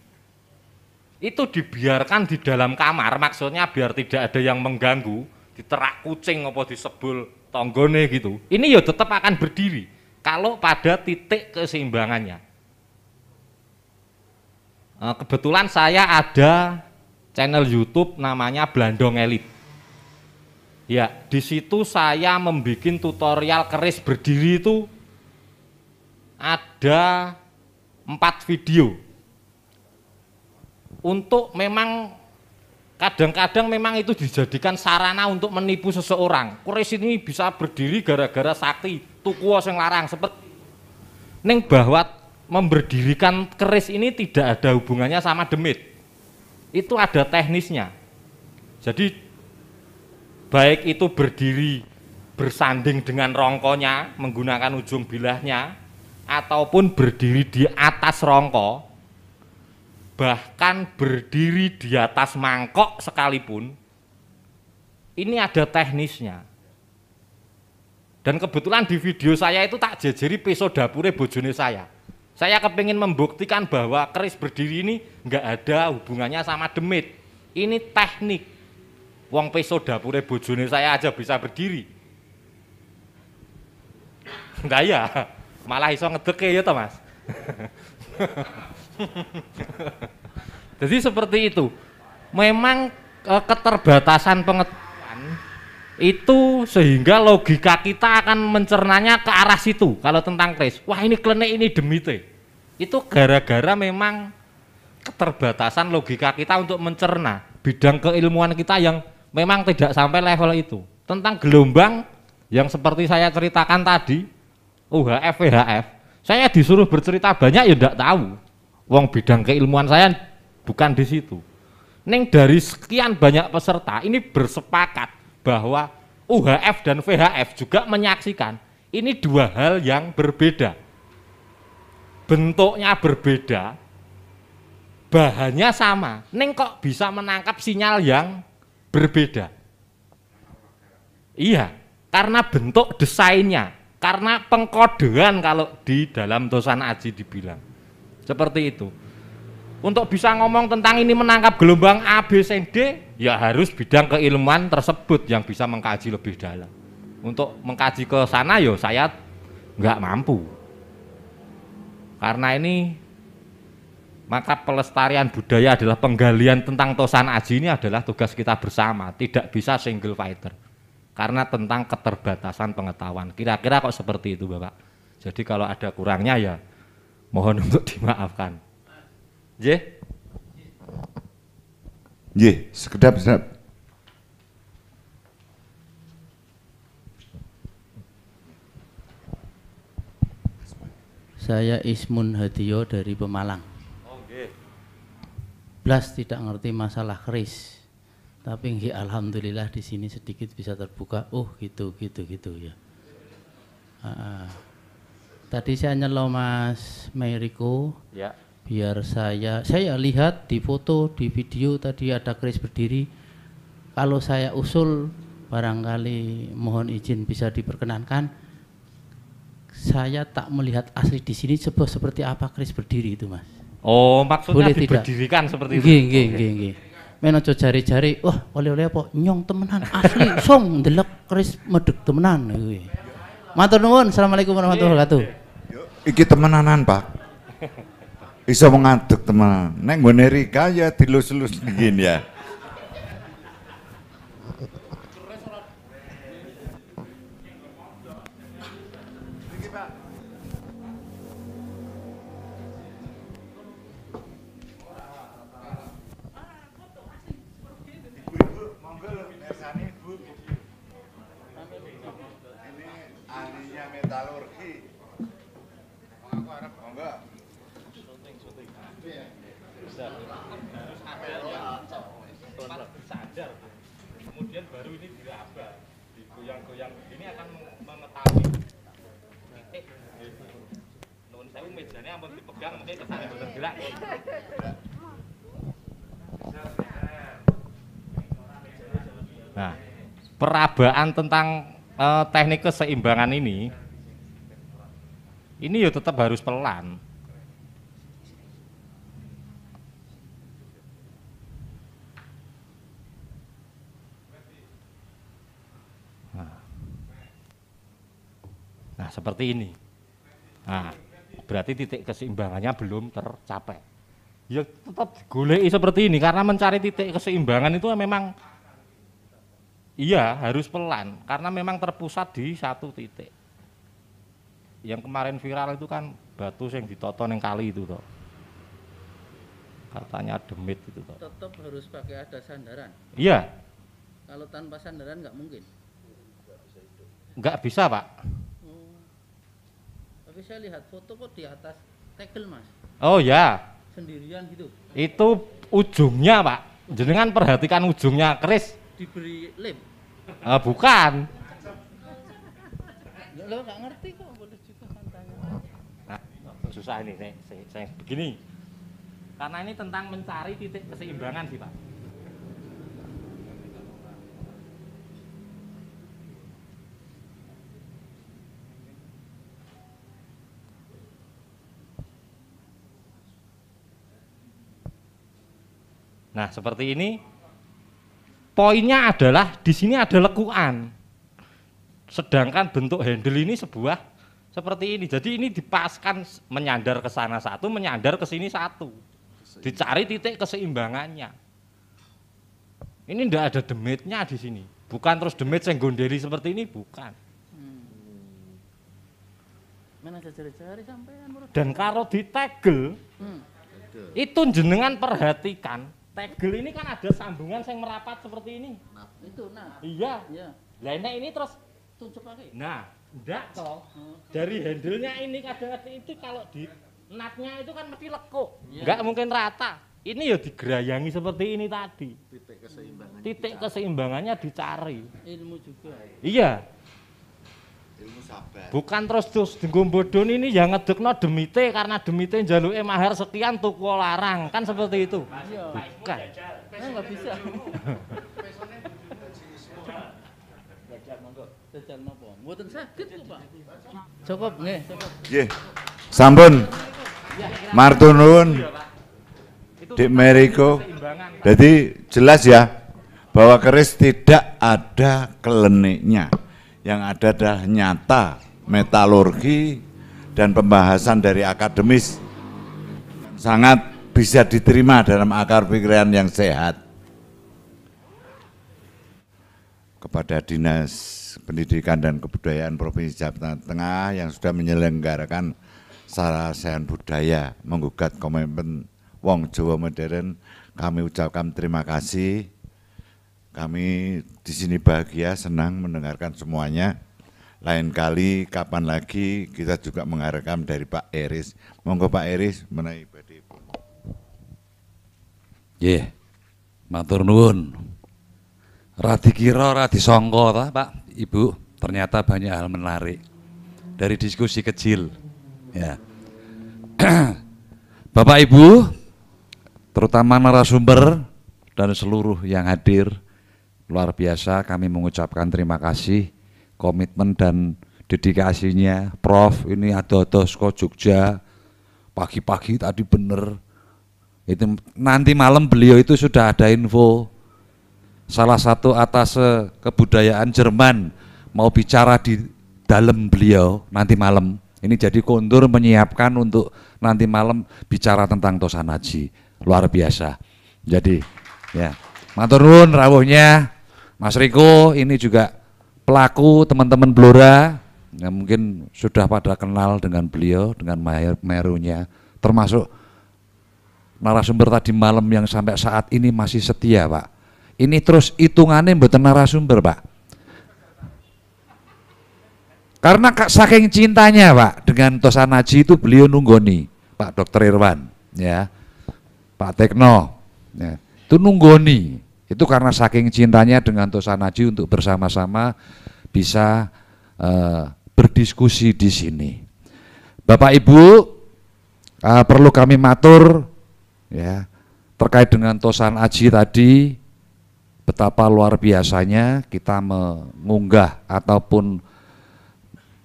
Itu dibiarkan di dalam kamar, maksudnya biar tidak ada yang mengganggu, diterak kucing apa disebul tonggone gitu. Ini ya tetap akan berdiri kalau pada titik keseimbangannya. Kebetulan saya ada channel YouTube namanya Blandong Elit. Ya, di situ saya membuat tutorial keris berdiri itu ada 4 video. Untuk memang kadang-kadang memang itu dijadikan sarana untuk menipu seseorang. Keris ini bisa berdiri gara-gara sakti, tuku sing larang seperti ning bahwa memberdirikan keris ini tidak ada hubungannya sama demit. Itu ada teknisnya. Jadi baik itu berdiri bersanding dengan rongkonya menggunakan ujung bilahnya ataupun berdiri di atas rongko, bahkan berdiri di atas mangkok sekalipun, ini ada teknisnya. Dan kebetulan di video saya itu tak jejeri peso dapure bojone saya. Saya kepingin membuktikan bahwa keris berdiri ini nggak ada hubungannya sama demit. Ini teknik. Wong peso dapure bojone saya aja bisa berdiri. Enggak ya, malah iso ngedeke ya toh Mas. Jadi seperti itu. Memang keterbatasan pengetahuan itu sehingga logika kita akan mencernanya ke arah situ. Kalau tentang keris, wah ini klenik, ini demite. Itu gara-gara memang keterbatasan logika kita untuk mencerna bidang keilmuan kita yang memang tidak sampai level itu. Tentang gelombang yang seperti saya ceritakan tadi, UHF, VHF, saya disuruh bercerita banyak ya tidak tahu. Wong bidang keilmuan saya bukan di situ. Neng dari sekian banyak peserta ini bersepakat bahwa UHF dan VHF juga menyaksikan ini dua hal yang berbeda. Bentuknya berbeda, bahannya sama. Neng kok bisa menangkap sinyal yang berbeda? Iya, karena bentuk desainnya, karena pengkodean kalau di dalam Tosan Aji dibilang. Seperti itu. Untuk bisa ngomong tentang ini menangkap gelombang A, B, C, D, ya harus bidang keilmuan tersebut yang bisa mengkaji lebih dalam. Untuk mengkaji ke sana ya saya nggak mampu. Karena ini maka pelestarian budaya adalah penggalian tentang Tosan Aji ini adalah tugas kita bersama, tidak bisa single fighter. Karena tentang keterbatasan pengetahuan. Kira-kira kok seperti itu Bapak. Jadi kalau ada kurangnya ya mohon untuk dimaafkan. Sekedap. Saya Ismun Hadiyo dari Pemalang. Blas tidak ngerti masalah keris, tapi alhamdulillah di sini sedikit bisa terbuka. Oh gitu ya. Tadi saya nyelo Mas Meiriko. Ya. Biar saya lihat di foto, di video tadi ada keris berdiri. Kalau saya usul, barangkali mohon izin bisa diperkenankan. Saya tak melihat asli di sini seperti apa keris berdiri itu Mas. Oh, maksudnya boleh diberdirikan tidak? Seperti itu? Nggih. Men aja jari-jari, wah oleh-oleh apa nyong temenan asli, song ndelok keris medhek temenan kuwi. Matur nuwun, Assalamualaikum warahmatullahi wabarakatuh. Iki temenanan, Pak. Iso mengaduk teman. Neng nggone Rika ya dilus-lus gini ya. Kemudian baru ini diraba, digoyang-goyang begini akan mengetahui titik. Nun sewu mejanya ampun dipegang mungkin kesana boten gerak. Nah, perabaan tentang teknik keseimbangan ini ya tetap harus pelan. Nah, seperti ini. Nah, berarti titik keseimbangannya belum tercapai. Ya tetap goleki seperti ini karena mencari titik keseimbangan itu memang iya harus pelan karena memang terpusat di satu titik. Yang kemarin viral itu kan batu yang ditoto yang kali itu toh. Katanya demit itu toh. Tetap harus pakai ada sandaran. Iya. Kalau tanpa sandaran nggak mungkin. Nggak bisa, Pak. Oh. Tapi saya lihat foto kok di atas tegel, Mas. Oh ya. Sendirian gitu. Itu ujungnya, Pak. Jenengan perhatikan ujungnya keris. Diberi lem. Bukan. Lo nggak ngerti kok, boleh juga kan tanya. Nah, susah ini, saya begini. Karena ini tentang mencari titik keseimbangan sih, Pak. Nah, seperti ini. Poinnya adalah di sini ada lekukan. Sedangkan bentuk handle ini sebuah seperti ini. Jadi ini dipaskan menyandar ke sana satu, menyandar ke sini satu. Dicari titik keseimbangannya. Ini enggak ada demitnya di sini. Bukan terus demit yang gondeli seperti ini, bukan. Mana cari-cari sampean. Dan kalau ditegel, itu jenengan perhatikan. Tegel ini kan ada sambungan yang merapat seperti ini. Nah, itu nah. Iya. Iya. Lainnya ini terus tunjuk pakai. nah, enggak toh. Dari handle-nya ini kadang-kadang itu kalau di natnya itu kan mesti lekuk. Iya. Enggak mungkin rata. Ini ya digerayangi seperti ini tadi. Titik keseimbangannya dicari. Ilmu juga. Iya. Ilmu sabar. Bukan terus digombodoh ini yang ngedekno demite karena demite njaluke mahar sekian tuku larang. Kan seperti itu. Iya. Bukan. Nggak bisa. Jajal napa? Mboten saged kok, Pak. Cukup nggih, cukup. Nggih. Sampun. Martunun. Dik Meriko. Jadi jelas ya bahwa keris tidak ada kleniknya. Yang ada adalah nyata metalurgi dan pembahasan dari akademis sangat bisa diterima dalam akar pikiran yang sehat. Kepada Dinas Pendidikan dan Kebudayaan Provinsi Jawa Tengah yang sudah menyelenggarakan Sarasehan Budaya menggugat komitmen Wong Jawa Modern, kami ucapkan terima kasih. Kami di sini bahagia, senang mendengarkan semuanya. Lain kali, kapan lagi kita juga mengharapkan dari Pak Eris. Monggo Pak Eris menawi badhe. Nggih. Matur nuwun. Ra dikira, ra disangka ta, Pak, Ibu. Ternyata banyak hal menarik dari diskusi kecil. Ya. Bapak Ibu, terutama narasumber dan seluruh yang hadir, luar biasa kami mengucapkan terima kasih komitmen dan dedikasinya Prof. Ini ados ke Jogja pagi-pagi tadi bener itu nanti malam beliau itu sudah ada info salah satu atas kebudayaan Jerman mau bicara di dalam beliau nanti malam ini jadi kondur menyiapkan untuk nanti malam bicara tentang Tosanaji luar biasa jadi ya matur nuwun rawuhnya Mas Riko ini juga pelaku teman-teman Blora yang mungkin sudah pada kenal dengan beliau, dengan merunya, termasuk narasumber tadi malam yang sampai saat ini masih setia Pak. Ini terus hitungannya mboten narasumber Pak. Karena saking cintanya Pak dengan Tosanaji itu beliau nunggoni Pak Dr. Irwan, ya, Pak Tekno, ya, itu nunggoni. Itu karena saking cintanya dengan Tosanaji untuk bersama-sama bisa berdiskusi di sini. Bapak Ibu, perlu kami matur ya terkait dengan Tosanaji tadi betapa luar biasanya kita mengunggah ataupun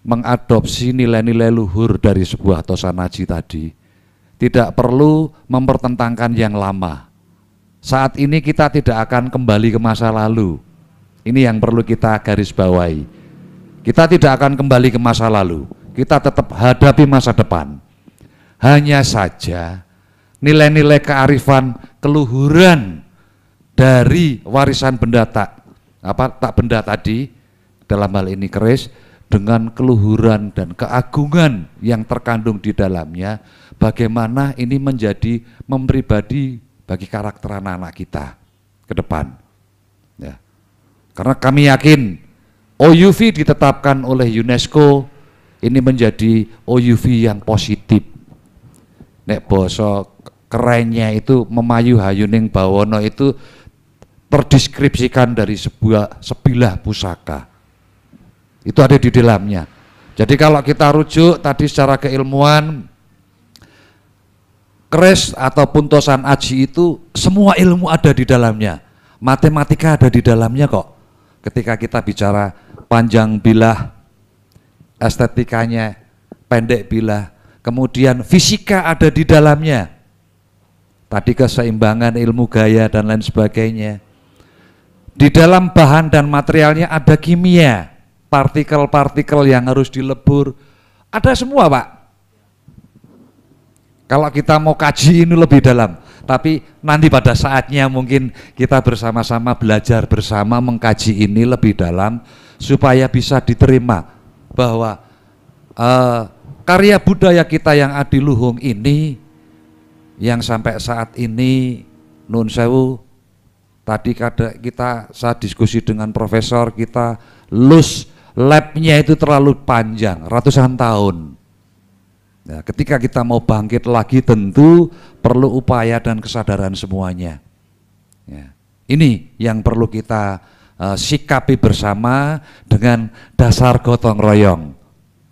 mengadopsi nilai-nilai luhur dari sebuah Tosanaji tadi. Tidak perlu mempertentangkan yang lama. Saat ini kita tidak akan kembali ke masa lalu. Ini yang perlu kita garis bawahi. Kita tidak akan kembali ke masa lalu. Kita tetap hadapi masa depan. Hanya saja nilai-nilai kearifan keluhuran dari warisan benda tak benda tadi, dalam hal ini keris, dengan keluhuran dan keagungan yang terkandung di dalamnya, bagaimana ini menjadi mempribadi bagi karakter anak-anak kita ke depan. Ya. Karena kami yakin OUV ditetapkan oleh UNESCO ini menjadi OUV yang positif. Nek basa kerennya itu memayu hayuning bawono itu terdeskripsikan dari sebilah pusaka. Itu ada di dalamnya. Jadi kalau kita rujuk tadi secara keilmuan, keris ataupun tosan aji itu semua ilmu ada di dalamnya. Matematika ada di dalamnya kok. Ketika kita bicara panjang bilah, estetikanya pendek bilah, kemudian fisika ada di dalamnya. Tadi keseimbangan ilmu gaya dan lain sebagainya. Di dalam bahan dan materialnya ada kimia, partikel-partikel yang harus dilebur, ada semua Pak. Kalau kita mau kaji ini lebih dalam, tapi nanti pada saatnya mungkin kita bersama-sama belajar bersama mengkaji ini lebih dalam supaya bisa diterima bahwa karya budaya kita yang adiluhung ini yang sampai saat ini nun sewu, tadi saya diskusi dengan profesor, kita labnya itu terlalu panjang, ratusan tahun. Ya, ketika kita mau bangkit lagi tentu perlu upaya dan kesadaran semuanya. Ya, ini yang perlu kita sikapi bersama dengan dasar gotong royong.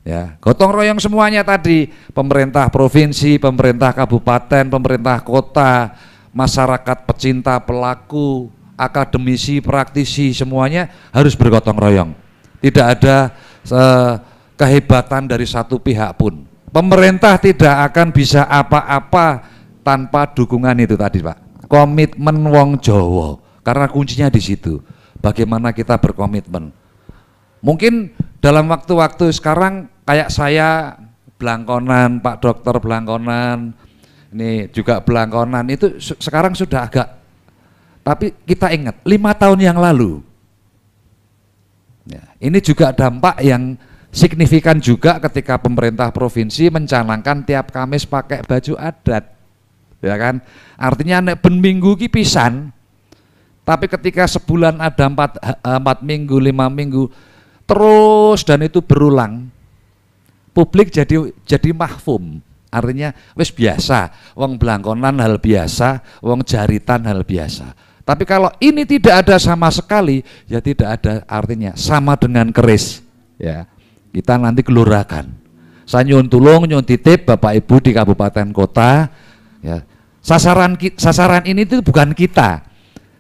Ya, gotong royong semuanya tadi, pemerintah provinsi, pemerintah kabupaten, pemerintah kota, masyarakat pecinta pelaku, akademisi, praktisi, semuanya harus bergotong royong. Tidak ada kehebatan dari satu pihak pun. Pemerintah tidak akan bisa apa-apa tanpa dukungan itu tadi Pak. Komitmen wong Jawa, karena kuncinya di situ. Bagaimana kita berkomitmen. Mungkin dalam waktu-waktu sekarang kayak saya Blangkonan, Pak Dokter Blangkonan, ini juga Blangkonan itu sekarang sudah agak, tapi kita ingat 5 tahun yang lalu. Ya, ini juga dampak yang signifikan juga ketika pemerintah provinsi mencanangkan tiap Kamis pakai baju adat, ya kan? Artinya nek ben minggu ki pisan, tapi ketika sebulan ada 4 minggu, 5 minggu terus dan itu berulang, publik jadi mahfum. Artinya wis biasa, wong Blangkonan hal biasa, wong jaritan hal biasa. Tapi kalau ini tidak ada sama sekali, ya tidak ada artinya, sama dengan keris, ya. Kita nanti kelurakan. Saya nyun tulung, nyun titip Bapak Ibu di kabupaten kota, ya. Sasaran ini itu bukan kita.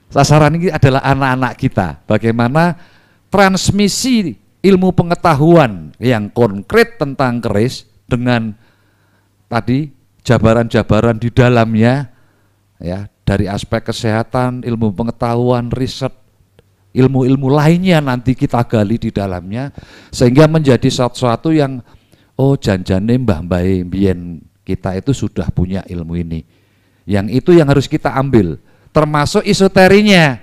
Sasaran ini adalah anak-anak kita. Bagaimana transmisi ilmu pengetahuan yang konkret tentang keris dengan tadi jabaran-jabaran di dalamnya, ya, dari aspek kesehatan, ilmu pengetahuan, riset, ilmu-ilmu lainnya nanti kita gali di dalamnya sehingga menjadi sesuatu yang janjane mbah-mbah mbiyen kita itu sudah punya ilmu ini. Yang itu yang harus kita ambil, termasuk esoterinya.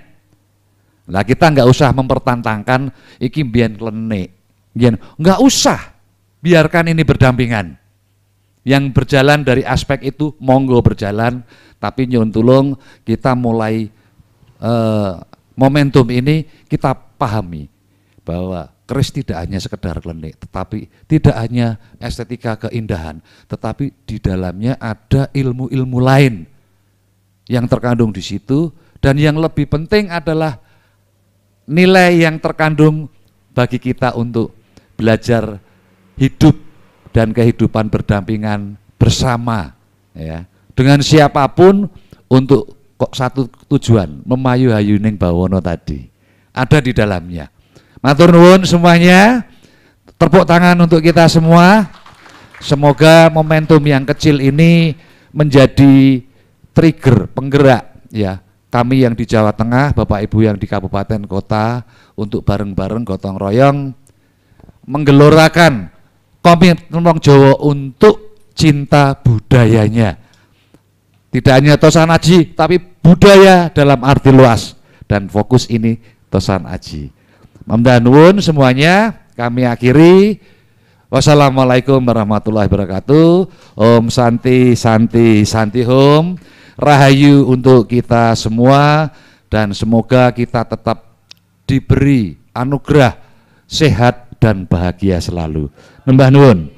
Nah, kita nggak usah mempertentangkan iki mbiyen klenik, nggak usah, biarkan ini berdampingan. Yang berjalan dari aspek itu monggo berjalan, tapi nyuwun tulung kita mulai momentum ini kita pahami bahwa keris tidak hanya sekedar klenik, tetapi tidak hanya estetika keindahan, tetapi di dalamnya ada ilmu-ilmu lain yang terkandung di situ, dan yang lebih penting adalah nilai yang terkandung bagi kita untuk belajar hidup dan kehidupan berdampingan bersama, ya, dengan siapapun untuk kok satu tujuan, memayu hayuning bawono tadi ada di dalamnya. Matur nuwun semuanya, tepuk tangan untuk kita semua. Semoga momentum yang kecil ini menjadi trigger, penggerak, ya, kami yang di Jawa Tengah, Bapak Ibu yang di kabupaten kota, untuk bareng-bareng gotong royong menggelorakan komitmen wong Jawa untuk cinta budayanya. Tidak hanya Tosan Aji, tapi budaya dalam arti luas. Dan fokus ini Tosan Aji. Mamdanuun semuanya, kami akhiri. Wassalamualaikum warahmatullahi wabarakatuh. Om Santi, Santi, Santi Hom. Rahayu untuk kita semua. Dan semoga kita tetap diberi anugerah sehat dan bahagia selalu. Mbah Nuwun.